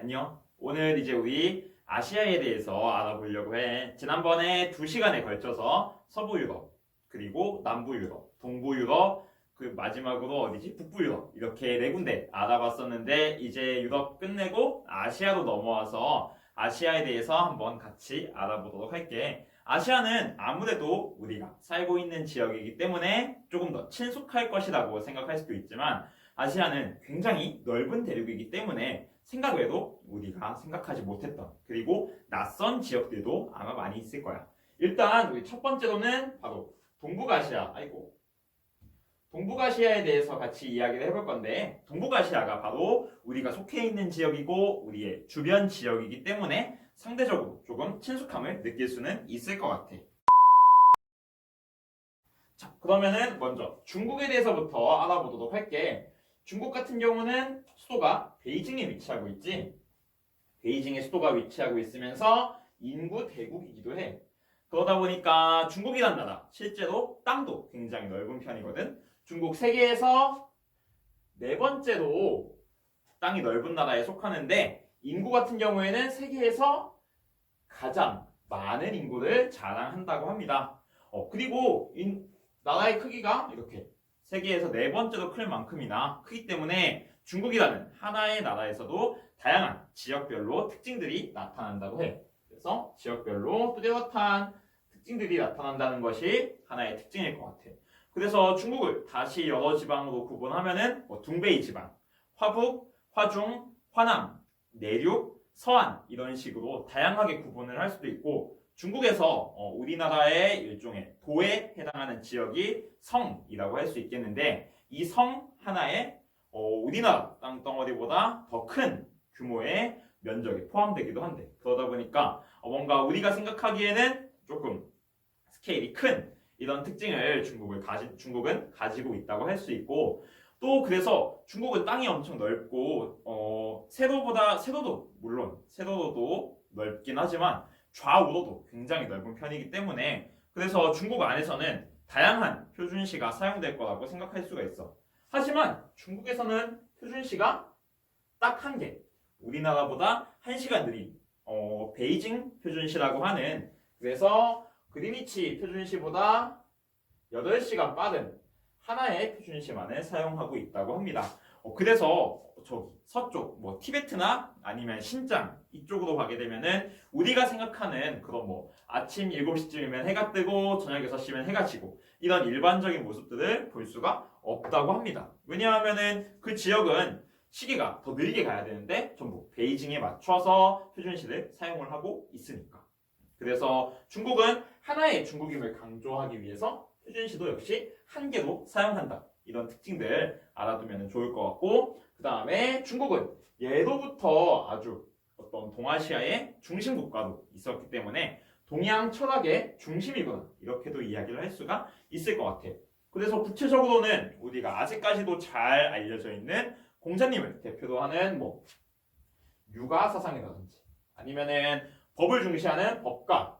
안녕. 오늘 이제 우리 아시아에 대해서 알아보려고 해. 지난번에 2시간에 걸쳐서 서부 유럽, 그리고 남부 유럽, 동부 유럽, 그 마지막으로 어디지? 북부 유럽. 이렇게 네 군데 알아봤었는데 이제 유럽 끝내고 아시아로 넘어와서 아시아에 대해서 한번 같이 알아보도록 할게. 아시아는 아무래도 우리가 살고 있는 지역이기 때문에 조금 더 친숙할 것이라고 생각할 수도 있지만 아시아는 굉장히 넓은 대륙이기 때문에 생각 외로 우리가 생각하지 못했던 그리고 낯선 지역들도 아마 많이 있을 거야. 일단 우리 첫 번째로는 바로 동북아시아에 대해서 같이 이야기를 해볼 건데 동북아시아가 바로 우리가 속해 있는 지역이고 우리의 주변 지역이기 때문에 상대적으로 조금 친숙함을 느낄 수는 있을 것 같아. 자, 그러면은 먼저 중국에 대해서부터 알아보도록 할게. 중국 같은 경우는 수도가 베이징에 위치하고 있지. 베이징에 수도가 위치하고 있으면서 인구 대국이기도 해. 그러다 보니까 중국이란 나라 실제로 땅도 굉장히 넓은 편이거든. 중국 세계에서 네 번째로 땅이 넓은 나라에 속하는데 인구 같은 경우에는 세계에서 가장 많은 인구를 자랑한다고 합니다. 그리고 나라의 크기가 이렇게 세계에서 네 번째로 클 만큼이나 크기 때문에 중국이라는 하나의 나라에서도 다양한 지역별로 특징들이 나타난다고 해. 그래서 지역별로 뚜렷한 특징들이 나타난다는 것이 하나의 특징일 것 같아. 그래서 중국을 다시 여러 지방으로 구분하면은 둥베이 지방, 화북, 화중, 화남, 내륙, 서안 이런 식으로 다양하게 구분을 할 수도 있고 중국에서 우리나라의 일종의 도에 해당하는 지역이 성이라고 할 수 있겠는데 이 성 하나에 우리나라 땅덩어리보다 더 큰 규모의 면적이 포함되기도 한데 그러다 보니까 뭔가 우리가 생각하기에는 조금 스케일이 큰 이런 특징을 중국은 가지고 있다고 할 수 있고 또 그래서 중국은 땅이 엄청 넓고 세도도 물론 세도도 넓긴 하지만 좌우로도 굉장히 넓은 편이기 때문에 그래서 중국 안에서는 다양한 표준시가 사용될 거라고 생각할 수가 있어. 하지만 중국에서는 표준시가 딱 한 개, 우리나라보다 1시간 느린 베이징 표준시라고 하는 그래서 그리니치 표준시보다 8시간 빠른 하나의 표준시만을 사용하고 있다고 합니다. 그래서 저기 서쪽 티베트나 아니면 신장 이쪽으로 가게 되면은 우리가 생각하는 그런 아침 7시쯤이면 해가 뜨고 저녁 6시면 해가 지고 이런 일반적인 모습들을 볼 수가 없다고 합니다. 왜냐하면은 그 지역은 시계가 더 느리게 가야 되는데 전부 베이징에 맞춰서 표준시를 사용을 하고 있으니까. 그래서 중국은 하나의 중국임을 강조하기 위해서 표준시도 역시 한 개로 사용한다. 이런 특징들 알아두면 좋을 것 같고 그 다음에 중국은 예로부터 아주 어떤 동아시아의 중심 국가로 있었기 때문에 동양 철학의 중심이구나 이렇게도 이야기를 할 수가 있을 것 같아. 그래서 구체적으로는 우리가 아직까지도 잘 알려져 있는 공자님을 대표로 하는 유가 사상이라든지 아니면은 법을 중시하는 법가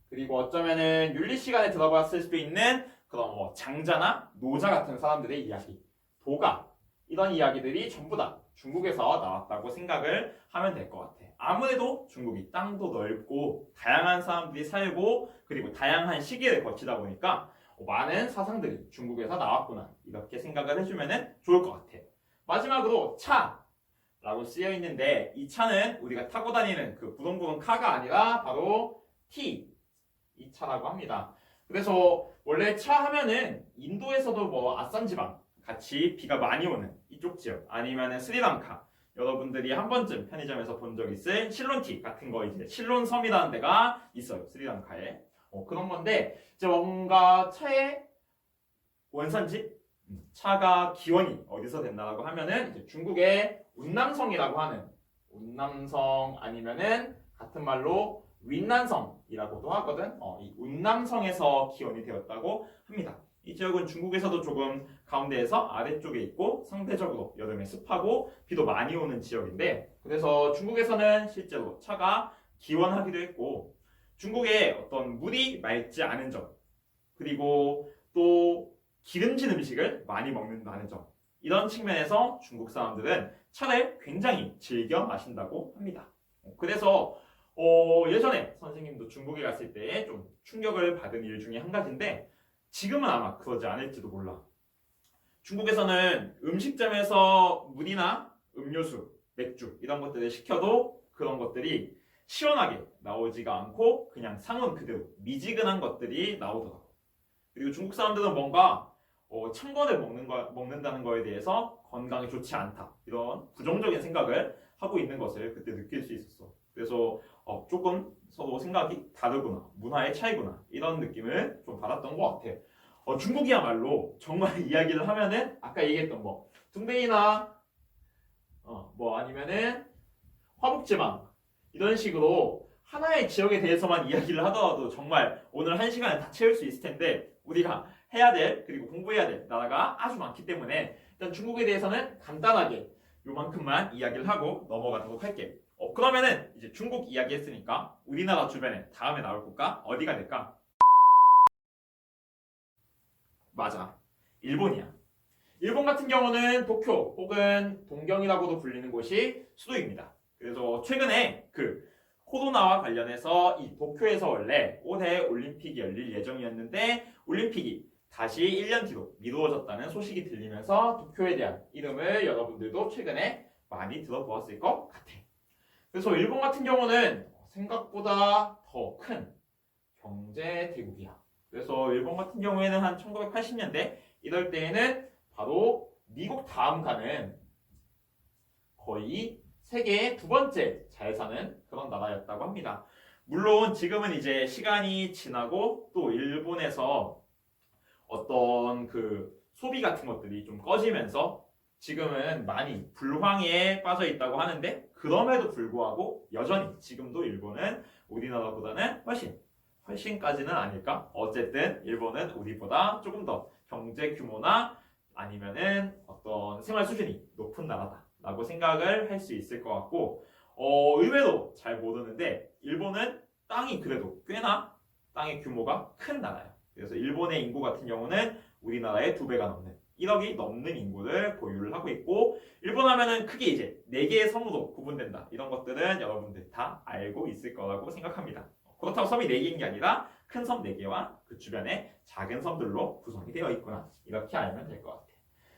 그리고 어쩌면은 윤리 시간에 들어봤을 수도 있는 그런 장자나 노자 같은 사람들의 이야기, 도가 이런 이야기들이 전부 다 중국에서 나왔다고 생각을 하면 될 것 같아. 아무래도 중국이 땅도 넓고 다양한 사람들이 살고 그리고 다양한 시기를 거치다 보니까 많은 사상들이 중국에서 나왔구나 이렇게 생각을 해주면 좋을 것 같아. 마지막으로 차라고 쓰여 있는데 이 차는 우리가 타고 다니는 그 부동부동 카가 아니라 바로 티 이 차라고 합니다. 그래서 원래 차 하면은 인도에서도 아산 지방 같이 비가 많이 오는 이쪽 지역 아니면은 스리랑카 여러분들이 한 번쯤 편의점에서 본 적 있을 실론티 같은 거 이제 실론섬이라는 데가 있어요. 스리랑카에. 그런 건데 이제 뭔가 차의 원산지 차가 기원이 어디서 됐나라고 하면은 이제 중국의 운남성이라고 하는 운남성 아니면은 같은 말로 윈난성이라고도 하거든. 이 운남성에서 기원이 되었다고 합니다. 이 지역은 중국에서도 조금 가운데에서 아래쪽에 있고 상대적으로 여름에 습하고 비도 많이 오는 지역인데 그래서 중국에서는 실제로 차가 기원하기도 했고 중국의 어떤 물이 맑지 않은 점 그리고 또 기름진 음식을 많이 먹는다는 점 이런 측면에서 중국 사람들은 차를 굉장히 즐겨 마신다고 합니다. 그래서 예전에 선생님도 중국에 갔을 때 좀 충격을 받은 일 중에 한 가지인데 지금은 아마 그러지 않을지도 몰라. 중국에서는 음식점에서 물이나 음료수, 맥주 이런 것들을 시켜도 그런 것들이 시원하게 나오지가 않고 그냥 상온 그대로 미지근한 것들이 나오더라고. 그리고 중국 사람들은 뭔가 찬 거를 먹는다는 거에 대해서 건강에 좋지 않다 이런 부정적인 생각을 하고 있는 것을 그때 느낄 수 있었어. 그래서 조금 서로 생각이 다르구나, 문화의 차이구나 이런 느낌을 좀 받았던 것 같아. 중국이야말로 정말 이야기를 하면은 아까 얘기했던 뭐 둥베이나 뭐 아니면은 화북지방 이런 식으로 하나의 지역에 대해서만 이야기를 하더라도 정말 오늘 한 시간에 다 채울 수 있을 텐데 우리가 해야 될 그리고 공부해야 될 나라가 아주 많기 때문에 일단 중국에 대해서는 간단하게 요만큼만 이야기를 하고 넘어가도록 할게. 그러면은 이제 중국 이야기 했으니까 우리나라 주변에 다음에 나올 국가 어디가 될까? 맞아. 일본이야. 일본 같은 경우는 도쿄 혹은 동경이라고도 불리는 곳이 수도입니다. 그래서 최근에 그 코로나와 관련해서 이 도쿄에서 원래 올해 올림픽이 열릴 예정이었는데 올림픽이 다시 1년 뒤로 미루어졌다는 소식이 들리면서 도쿄에 대한 이름을 여러분들도 최근에 많이 들어보았을 것 같아. 그래서 일본 같은 경우는 생각보다 더 큰 경제 대국이야. 그래서 일본 같은 경우에는 한 1980년대 이럴 때에는 바로 미국 다음 가는 거의 세계의 두 번째 잘 사는 그런 나라였다고 합니다. 물론 지금은 이제 시간이 지나고 또 일본에서 어떤 그 소비 같은 것들이 좀 꺼지면서 지금은 많이 불황에 빠져 있다고 하는데 그럼에도 불구하고 여전히 지금도 일본은 우리나라보다는 훨씬까지는 아닐까? 어쨌든 일본은 우리보다 조금 더 경제 규모나 아니면은 어떤 생활 수준이 높은 나라다라고 생각을 할 수 있을 것 같고 의외로 잘 모르는데 일본은 땅이 그래도 꽤나 땅의 규모가 큰 나라예요. 그래서 일본의 인구 같은 경우는 우리나라의 2배가 넘는 1억이 넘는 인구를 보유를 하고 있고 일본 하면은 크게 이제 4개의 섬으로 구분된다. 이런 것들은 여러분들 다 알고 있을 거라고 생각합니다. 그렇다고 섬이 4개인 게 아니라 큰 섬 4개와 그 주변에 작은 섬들로 구성이 되어 있구나. 이렇게 알면 될 것 같아.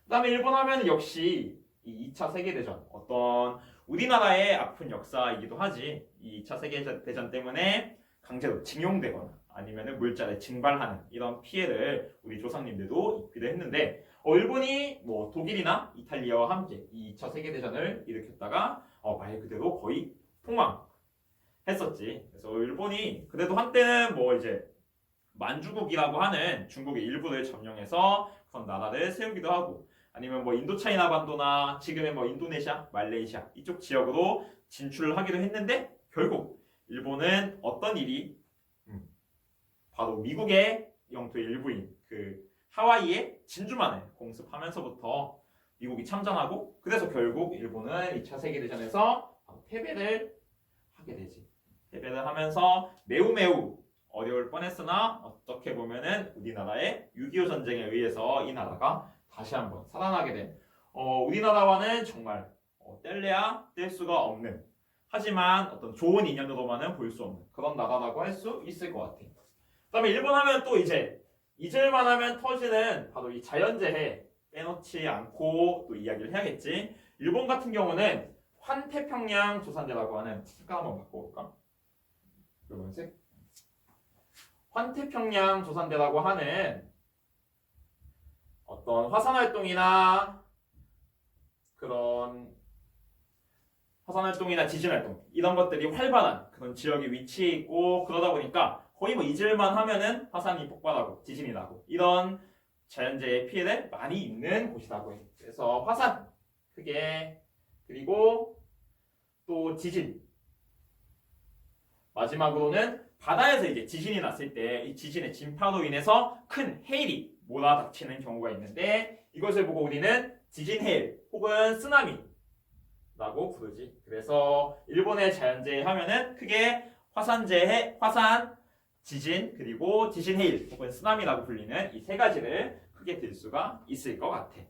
그 다음에 일본 하면 역시 이 2차 세계대전 어떤 우리나라의 아픈 역사이기도 하지. 이 2차 세계대전 때문에 강제로 징용되거나 아니면은 물자를 징발하는 이런 피해를 우리 조상님들도 입기도 했는데 일본이 뭐 독일이나 이탈리아와 함께 이 2차 세계대전을 일으켰다가 말 그대로 거의 폭망했었지. 그래서 일본이 그래도 한때는 뭐 이제 만주국이라고 하는 중국의 일부를 점령해서 그런 나라를 세우기도 하고 아니면 뭐 인도차이나 반도나 지금의 뭐 인도네시아, 말레이시아 이쪽 지역으로 진출을 하기도 했는데 결국 일본은 어떤 일이 바로 미국의 영토의 일부인 그 하와이의 진주만을 공습하면서부터 미국이 참전하고 그래서 결국 일본은 2차 세계대전에서 패배를 하게 되지. 패배를 하면서 매우 어려울 뻔했으나 어떻게 보면은 우리나라의 6.25 전쟁에 의해서 이 나라가 다시 한번 살아나게 된 우리나라와는 정말 뗄래야 뗄 수가 없는 하지만 어떤 좋은 인연으로만은 볼 수 없는 그런 나라라고 할 수 있을 것 같아. 그 다음에 일본 하면 또 이제 잊을만 하면 터지는 바로 이 자연재해 빼놓지 않고 또 이야기를 해야겠지. 일본 같은 경우는 환태평양 조산대라고 하는 색깔 한번 바꿔볼까? 붉은색? 환태평양 조산대라고 하는 어떤 화산활동이나 지진활동 이런 것들이 활발한 그런 지역에 위치해 있고 그러다 보니까 거의 뭐 잊을만 하면은 화산이 폭발하고 지진이 나고 이런 자연재해 피해를 많이 입는 곳이라고 해. 그래서 화산 크게 그리고 또 지진 마지막으로는 바다에서 이제 지진이 났을 때 이 지진의 진파로 인해서 큰 해일이 몰아닥치는 경우가 있는데 이것을 보고 우리는 지진해일 혹은 쓰나미라고 부르지. 그래서 일본의 자연재해 하면은 크게 화산재해, 화산, 지진 그리고 지진해일 혹은 쓰나미라고 불리는 이 세 가지를 크게 들 수가 있을 것 같아.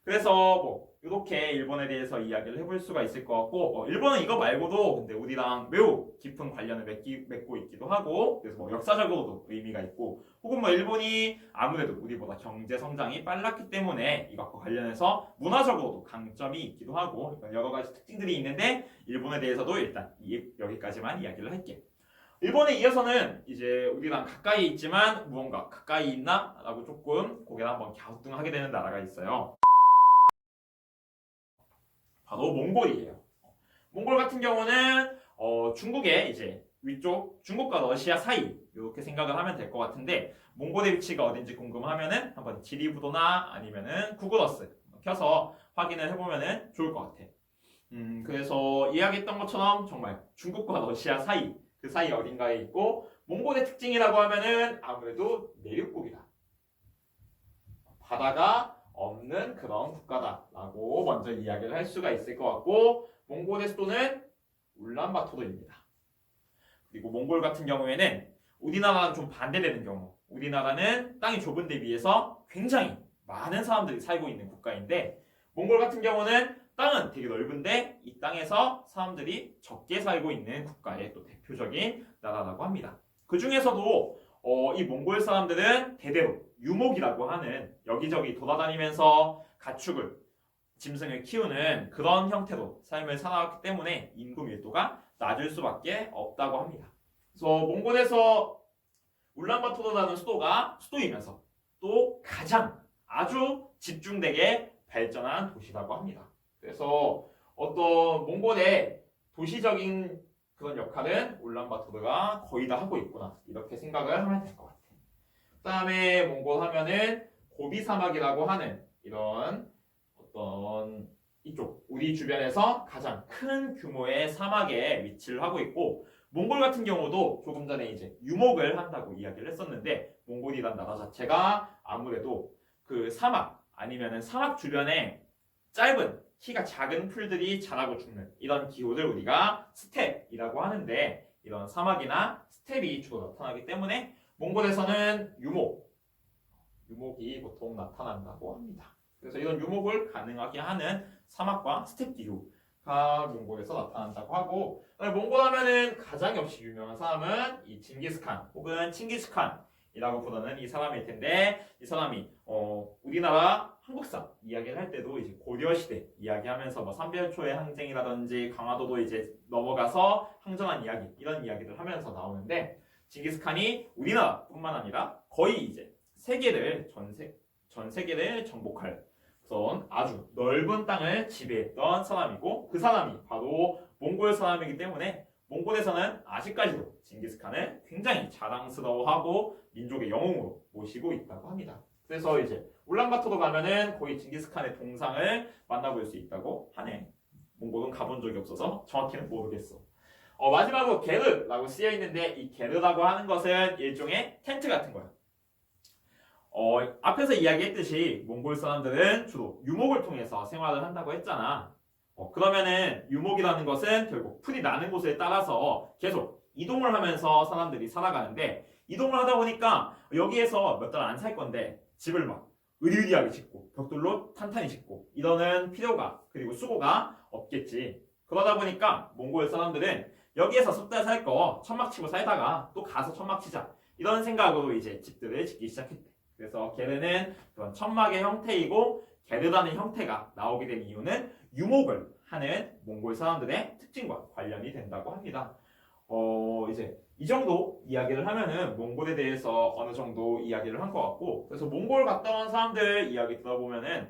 그래서 뭐 이렇게 일본에 대해서 이야기를 해볼 수가 있을 것 같고 일본은 이거 말고도 근데 우리랑 매우 깊은 관련을 맺고 있기도 하고 그래서 뭐 역사적으로도 의미가 있고 혹은 뭐 일본이 아무래도 우리보다 경제 성장이 빨랐기 때문에 이것과 관련해서 문화적으로도 강점이 있기도 하고 여러 가지 특징들이 있는데 일본에 대해서도 일단 여기까지만 이야기를 할게. 일본에 이어서는 이제 우리랑 가까이 있지만 무언가 가까이 있나? 라고 조금 고개를 한번 갸우뚱하게 되는 나라가 있어요. 바로 몽골이에요. 몽골 같은 경우는 중국의 이제 위쪽 중국과 러시아 사이 이렇게 생각을 하면 될 것 같은데 몽골의 위치가 어딘지 궁금하면은 한번 지리부도나 아니면은 구글어스 켜서 확인을 해보면은 좋을 것 같아. 그래서 이야기했던 것처럼 정말 중국과 러시아 사이 그 사이 어딘가에 있고 몽골의 특징이라고 하면은 아무래도 내륙국이다. 바다가 없는 그런 국가다라고 먼저 이야기를 할 수가 있을 것 같고 몽골의 수도는 울란바토르입니다. 그리고 몽골 같은 경우에는 우리나라랑 좀 반대되는 경우 우리나라는 땅이 좁은 데 비해서 굉장히 많은 사람들이 살고 있는 국가인데 몽골 같은 경우는 땅은 되게 넓은데 이 땅에서 사람들이 적게 살고 있는 국가의 또 대표적인 나라라고 합니다. 그 중에서도 이 몽골 사람들은 대대로 유목이라고 하는 여기저기 돌아다니면서 가축을 짐승을 키우는 그런 형태로 삶을 살아왔기 때문에 인구 밀도가 낮을 수밖에 없다고 합니다. 그래서 몽골에서 울란바토르라는 수도가 수도이면서 또 가장 아주 집중되게 발전한 도시라고 합니다. 그래서 어떤 몽골의 도시적인 그런 역할은 울란바토르가 거의 다 하고 있구나 이렇게 생각을 하면 될 것 같아요. 그 다음에 몽골 하면은 고비 사막이라고 하는 이런 어떤 이쪽 우리 주변에서 가장 큰 규모의 사막에 위치를 하고 있고 몽골 같은 경우도 조금 전에 이제 유목을 한다고 이야기를 했었는데 몽골이란 나라 자체가 아무래도 그 사막 아니면은 사막 주변에 짧은 키가 작은 풀들이 자라고 죽는 이런 기후를 우리가 스텝이라고 하는데 이런 사막이나 스텝이 주로 나타나기 때문에 몽골에서는 유목이 보통 나타난다고 합니다. 그래서 이런 유목을 가능하게 하는 사막과 스텝 기후가 몽골에서 나타난다고 하고 몽골 하면은 가장 역시 유명한 사람은 이 징기스칸 혹은 칭기스칸이라고 부르는 이 사람일 텐데 이 사람이 우리나라 한국사 이야기를 할 때도 이제 고려시대 이야기하면서 뭐 삼별초의 항쟁이라든지 강화도도 이제 넘어가서 항전한 이야기 이런 이야기를 하면서 나오는데 징기스칸이 우리나라뿐만 아니라 거의 이제 세계를 전 세계를 정복할 그런 아주 넓은 땅을 지배했던 사람이고 그 사람이 바로 몽골 사람이기 때문에 몽골에서는 아직까지도 징기스칸을 굉장히 자랑스러워하고 민족의 영웅으로 모시고 있다고 합니다. 그래서 이제 울란바토르 가면은 거의 징기스칸의 동상을 만나볼 수 있다고 하네. 몽골은 가본 적이 없어서 정확히는 모르겠어. 마지막으로 게르라고 쓰여 있는데 이 게르라고 하는 것은 일종의 텐트 같은 거야. 앞에서 이야기했듯이 몽골 사람들은 주로 유목을 통해서 생활을 한다고 했잖아. 그러면은 유목이라는 것은 결국 풀이 나는 곳에 따라서 계속 이동을 하면서 사람들이 살아가는데 이동을 하다 보니까 여기에서 몇 달 안 살 건데 집을 막 으리으리하게 짓고 벽돌로 탄탄히 짓고 이러는 필요가 그리고 수고가 없겠지. 그러다 보니까 몽골 사람들은 여기에서 석 달 살 거 천막 치고 살다가 또 가서 천막 치자 이런 생각으로 이제 집들을 짓기 시작했대. 그래서 게르는 그런 천막의 형태이고 게르라는 형태가 나오게 된 이유는 유목을 하는 몽골 사람들의 특징과 관련이 된다고 합니다. 이제 이 정도 이야기를 하면은 몽골에 대해서 어느 정도 이야기를 한 것 같고 그래서 몽골 갔다 온 사람들 이야기 들어보면은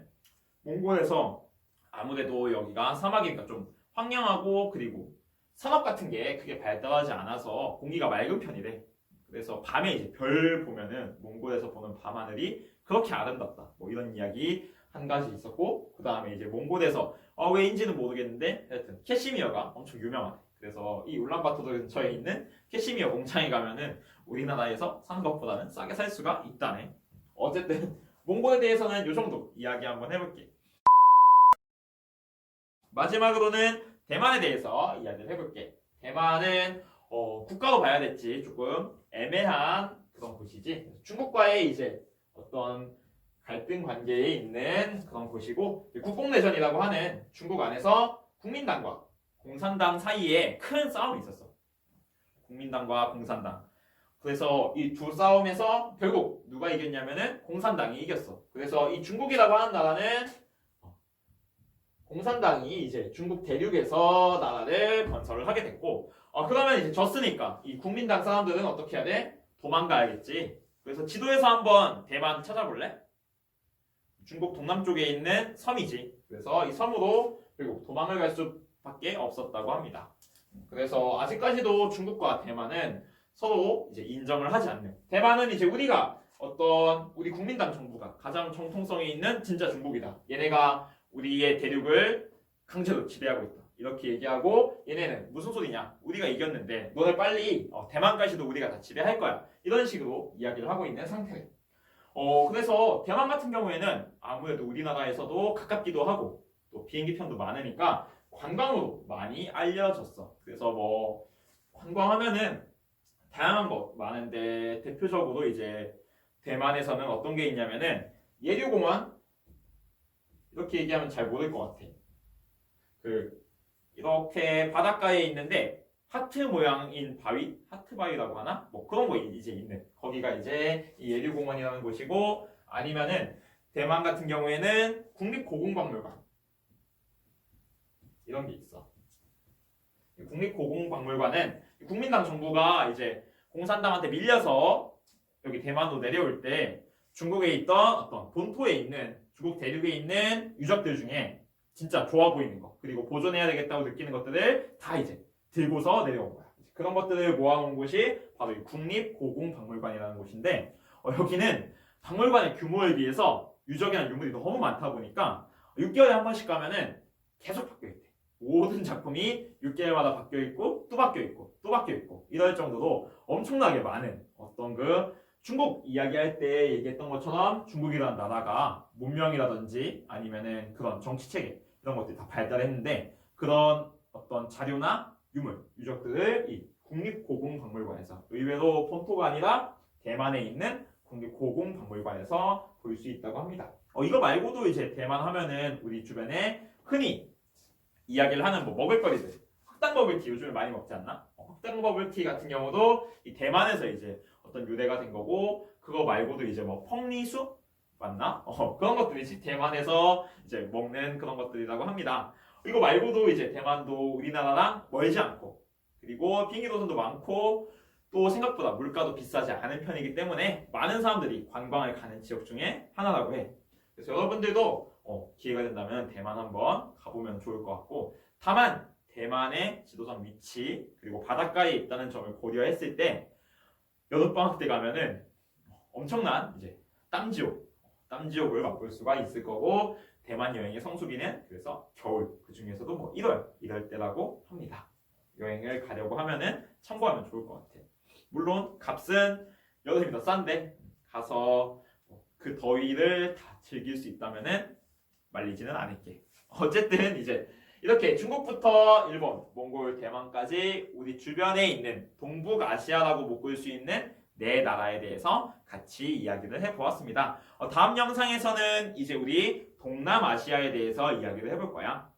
몽골에서 아무래도 여기가 사막이니까 좀 황량하고 그리고 산업 같은 게 크게 발달하지 않아서 공기가 맑은 편이래. 그래서 밤에 이제 별 보면은 몽골에서 보는 밤하늘이 그렇게 아름답다. 뭐 이런 이야기 한 가지 있었고 그 다음에 이제 몽골에서 왜인지는 모르겠는데 하여튼 캐시미어가 엄청 유명하대. 그래서 이 울란바토르 근처에 있는 캐시미어 공장에 가면은 우리나라에서 사는 것보다는 싸게 살 수가 있다네. 어쨌든 몽골에 대해서는 이 정도 이야기 한번 해볼게. 마지막으로는 대만에 대해서 이야기를 해볼게. 대만은 국가로 봐야 될지 조금 애매한 그런 곳이지. 중국과의 이제 어떤 갈등 관계에 있는 그런 곳이고 국共내전이라고 하는 중국 안에서 국민당과 공산당 사이에 큰 싸움이 있었어. 국민당과 공산당. 그래서 이 두 싸움에서 결국 누가 이겼냐면은 공산당이 이겼어. 그래서 이 중국이라고 하는 나라는 공산당이 이제 중국 대륙에서 나라를 건설을 하게 됐고, 그러면 이제 졌으니까 이 국민당 사람들은 어떻게 해야 돼? 도망가야겠지. 그래서 지도에서 한번 대만 찾아볼래? 중국 동남쪽에 있는 섬이지. 그래서 이 섬으로 결국 도망을 갈 수밖에 없었다고 합니다. 그래서 아직까지도 중국과 대만은 서로 이제 인정을 하지 않는. 대만은 이제 우리가 우리 국민당 정부가 가장 정통성이 있는 진짜 중국이다. 얘네가 우리의 대륙을 강제로 지배하고 있다. 이렇게 얘기하고 얘네는 무슨 소리냐? 우리가 이겼는데 너네 빨리 대만까지도 우리가 다 지배할 거야. 이런 식으로 이야기를 하고 있는 상태예요. 그래서 대만 같은 경우에는 아무래도 우리나라에서도 가깝기도 하고 또 비행기 편도 많으니까 관광으로 많이 알려졌어. 그래서 뭐 관광하면은 다양한 거 많은데 대표적으로 이제 대만에서는 어떤 게 있냐면은 예류공원 이렇게 얘기하면 잘 모를 것 같아. 이렇게 바닷가에 있는데 하트 모양인 바위, 하트 바위라고 하나? 뭐 그런 거 이제 있는. 거기가 이제 이 예류공원이라는 곳이고 아니면은 대만 같은 경우에는 국립고궁박물관 이런 게 있어. 국립고궁박물관은 국민당 정부가 이제 공산당한테 밀려서 여기 대만으로 내려올 때 중국에 있던 어떤 본토에 있는 중국 대륙에 있는 유적들 중에 진짜 좋아 보이는 거 그리고 보존해야 되겠다고 느끼는 것들을 다 이제 들고서 내려온 거야. 그런 것들을 모아놓은 곳이 바로 이 국립고궁박물관이라는 곳인데 여기는 박물관의 규모에 비해서 유적이나 유물이 너무 많다 보니까 6개월에 한 번씩 가면은 계속 바뀌어 있대. 모든 작품이 6개월마다 바뀌어 있고 또 바뀌어 있고 또 바뀌어 있고 이럴 정도로 엄청나게 많은 어떤 중국 이야기할 때 얘기했던 것처럼 중국이라는 나라가 문명이라든지 아니면은 그런 정치 체계 이런 것들이 다 발달했는데 그런 어떤 자료나 유물, 유적들을 이 국립고궁박물관에서 의외로 본토가 아니라 대만에 있는 국립고궁박물관에서 볼 수 있다고 합니다. 이거 말고도 이제 대만 하면은 우리 주변에 흔히 이야기를 하는 뭐 먹을거리들 흑당 버블티 요즘에 많이 먹지 않나? 흑당 버블티 같은 경우도 이 대만에서 이제 어떤 유래가 된 거고 그거 말고도 이제 뭐 펑리수 맞나? 그런 것들이지 대만에서 이제 먹는 그런 것들이라고 합니다. 이거 말고도 이제 대만도 우리나라랑 멀지 않고 그리고 비행기 노선도 많고 또 생각보다 물가도 비싸지 않은 편이기 때문에 많은 사람들이 관광을 가는 지역 중에 하나라고 해. 그래서 여러분들도 기회가 된다면 대만 한번 가보면 좋을 것 같고 다만 대만의 지도상 위치 그리고 바닷가에 있다는 점을 고려했을 때 여름방학 때 가면은 엄청난 이제 땀지옥을 맛볼 수가 있을 거고 대만 여행의 성수기는 그래서 겨울 그 중에서도 뭐 1월 이럴 때라고 합니다. 여행을 가려고 하면은 참고하면 좋을 것 같아. 물론 값은 여름이 더 싼데 가서 그 더위를 다 즐길 수 있다면은 말리지는 않을게. 어쨌든 이제 이렇게 중국부터 일본, 몽골, 대만까지 우리 주변에 있는 동북아시아라고 묶을 수 있는 네 나라에 대해서 같이 이야기를 해보았습니다. 다음 영상에서는 이제 우리 동남아시아에 대해서 이야기를 해볼 거야.